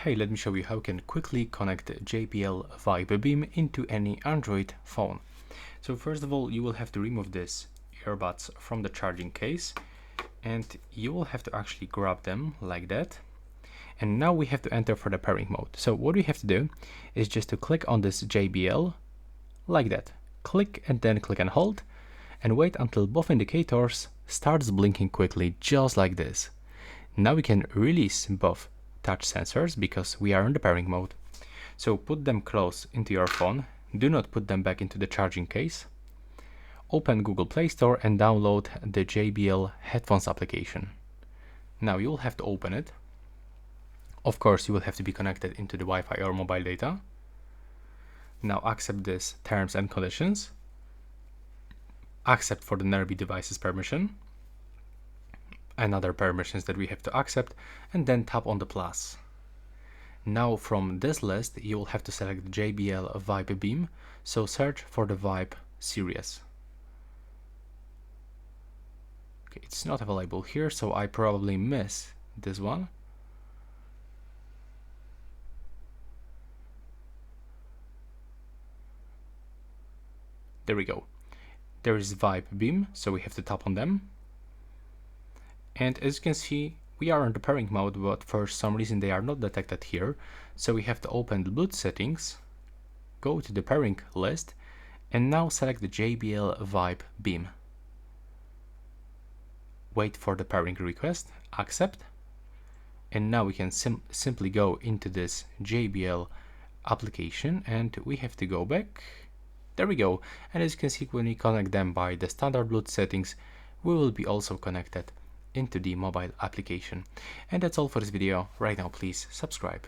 Hey, let me show you how you can quickly connect JBL Vibe Beam into any Android phone. So first of all, you will have to remove this earbuds from the charging case, and you will have to actually grab them like that. And now we have to enter for the pairing mode. So what we have to do is just to click on this JBL like that. Click and then click and hold and wait until both indicators starts blinking quickly, just like this. Now we can release both touch sensors because we are in the pairing mode. So put them close into your phone. Do not put them back into the charging case. Open Google Play Store and download the JBL headphones application. Now you will have to open it. Of course, you will have to be connected into the Wi-Fi or mobile data. Now accept this terms and conditions. Accept for the nearby devices permission. And other permissions that we have to accept, and then tap on the plus. Now from this list you will have to select the JBL Vibe Beam, so search for the Vibe series. Okay, it's not available here, so I probably miss this one. There we go. There is Vibe Beam, so we have to tap on them. And as you can see, we are in the pairing mode, but for some reason they are not detected here. So we have to open the Bluetooth settings, go to the pairing list, and now select the JBL Vibe Beam. Wait for the pairing request, accept, and now we can simply go into this JBL application, and we have to go back. There we go. And as you can see, when we connect them by the standard Bluetooth settings, we will be also connected into the mobile application. And that's all for this video. Right now, please subscribe.